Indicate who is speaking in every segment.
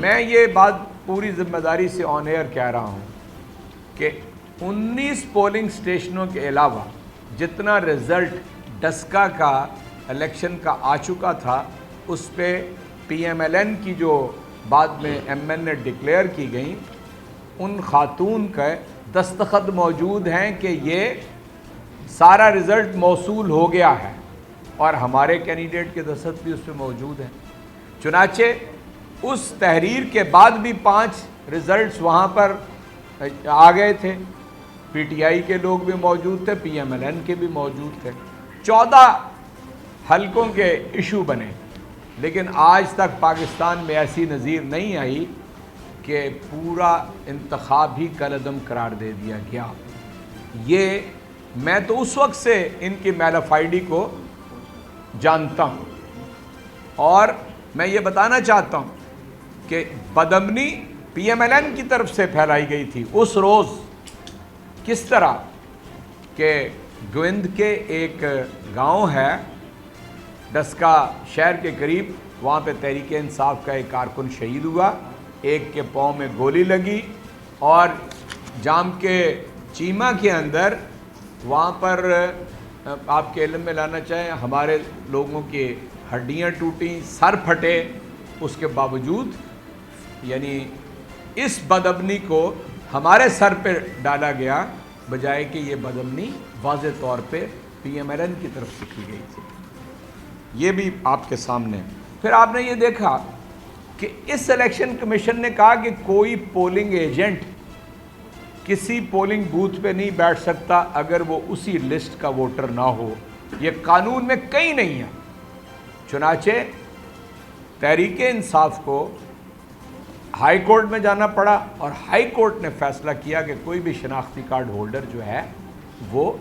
Speaker 1: میں یہ بات پوری ذمہ داری سے آن ایئر کہہ رہا ہوں کہ 19 پولنگ سٹیشنوں کے علاوہ جتنا رزلٹ ڈسکا کا الیکشن کا آ چکا تھا اس پہ پی ایم ایل این کی جو بعد میں ایم این نے ڈکلیئر کی گئیں ان خاتون کا دستخط موجود ہیں کہ یہ سارا رزلٹ موصول ہو گیا ہے اور ہمارے کینڈیڈیٹ کے دستخط بھی اس پہ موجود ہیں. چنانچہ اس تحریر کے بعد بھی 5 رزلٹس وہاں پر آ گئے تھے. پی ٹی آئی کے لوگ بھی موجود تھے, پی ایم ایل این کے بھی موجود تھے. 14 حلقوں کے ایشو بنے, لیکن آج تک پاکستان میں ایسی نظیر نہیں آئی کہ پورا انتخاب ہی کالعدم قرار دے دیا گیا. یہ میں تو اس وقت سے ان کی میلافائڈی کو جانتا ہوں, اور میں یہ بتانا چاہتا ہوں کہ بدامنی پی ایم ایل این کی طرف سے پھیلائی گئی تھی اس روز. کس طرح کہ گوند کے ایک گاؤں ہے ڈسکا شہر کے قریب, وہاں پہ تحریک انصاف کا ایک کارکن شہید ہوا, ایک کے پاؤں میں گولی لگی, اور جام کے چیمہ کے اندر وہاں پر آپ کے علم میں لانا چاہیں ہمارے لوگوں کی ہڈیاں ٹوٹیں, سر پھٹے. اس کے باوجود یعنی اس بدامنی کو ہمارے سر پہ ڈالا گیا, بجائے کہ یہ بدامنی واضح طور پہ پی ایم ایل این کی طرف سے کی گئی تھی. یہ بھی آپ کے سامنے. پھر آپ نے یہ دیکھا کہ اس الیکشن کمیشن نے کہا کہ کوئی پولنگ ایجنٹ کسی پولنگ بوتھ پہ نہیں بیٹھ سکتا اگر وہ اسی لسٹ کا ووٹر نہ ہو. یہ قانون میں کہیں نہیں ہے. چنانچہ تحریک انصاف کو ہائی کورٹ میں جانا پڑا, اور ہائی کورٹ نے فیصلہ کیا کہ کوئی بھی شناختی کارڈ ہولڈر جو ہے وہ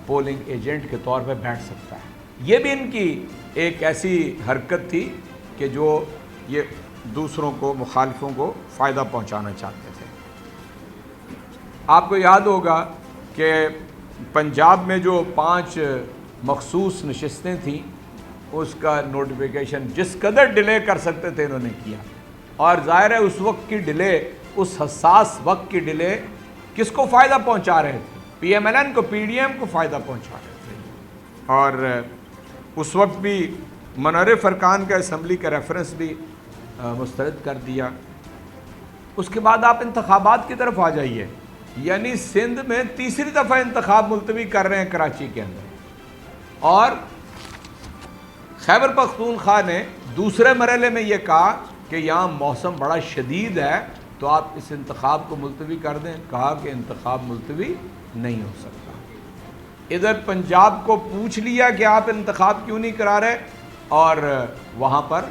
Speaker 1: پولنگ ایجنٹ کے طور پہ بیٹھ سکتا ہے. یہ بھی ان کی ایک ایسی حرکت تھی کہ جو یہ دوسروں کو, مخالفوں کو فائدہ پہنچانا چاہتے تھے. آپ کو یاد ہوگا کہ پنجاب میں جو 5 مخصوص نشستیں تھیں اس کا نوٹیفیکیشن جس قدر ڈیلے کر سکتے تھے انہوں نے کیا, اور ظاہر ہے اس وقت کی ڈیلے, اس حساس وقت کی ڈیلے کس کو فائدہ پہنچا رہے تھے؟ پی ایم ایل این کو, پی ڈی ایم کو فائدہ پہنچا رہے تھے. اور اس وقت بھی منورِ فرقان کا اسمبلی کا ریفرنس بھی مسترد کر دیا. اس کے بعد آپ انتخابات کی طرف آ جائیے. یعنی سندھ میں تیسری دفعہ انتخاب ملتوی کر رہے ہیں کراچی کے اندر, اور خیبر پختونخوا نے دوسرے مرحلے میں یہ کہا کہ یہاں موسم بڑا شدید ہے تو آپ اس انتخاب کو ملتوی کر دیں. کہا کہ انتخاب ملتوی نہیں ہو سکتا. ادھر پنجاب کو پوچھ لیا کہ آپ انتخاب کیوں نہیں کرا رہے, اور وہاں پر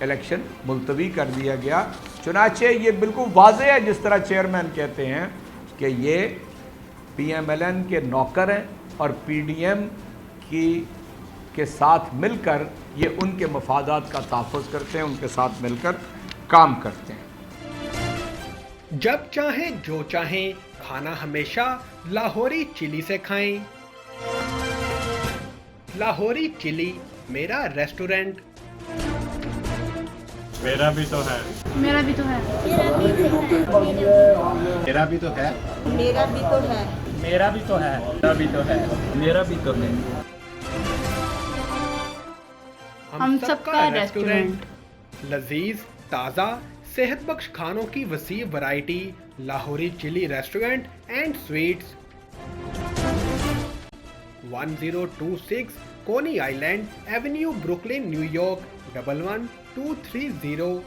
Speaker 1: الیکشن ملتوی کر دیا گیا. چنانچہ یہ بالکل واضح ہے جس طرح چیئرمین کہتے ہیں کہ یہ پی ایم ایل این کے نوکر ہیں اور پی ڈی ایم کے ساتھ مل کر یہ ان کے مفادات کا تحفظ کرتے ہیں, ان کے ساتھ مل کر کام کرتے ہیں.
Speaker 2: جب چاہیں جو چاہیں کھانا ہمیشہ لاہوری چلی سے کھائیں. لاہوری چلی میرا ریسٹورنٹ.
Speaker 3: میرا بھی تو ہے.
Speaker 4: میرا بھی تو ہے.
Speaker 3: میرا بھی تو ہے.
Speaker 4: میرا بھی تو ہے.
Speaker 3: میرا بھی تو ہے. میرا بھی تو ہے. میرا بھی تو ہے.
Speaker 2: ہم سب کا ریسٹورنٹ. لذیذ, تازہ, صحت بخش کھانوں کی وسیع ورائٹی. لاہوری چلی restaurant and sweets, 1026 Coney Island Avenue, Brooklyn, New York 11230.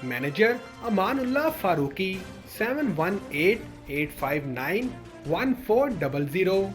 Speaker 2: Manager Aman Ullah Farooqui, 7188591400.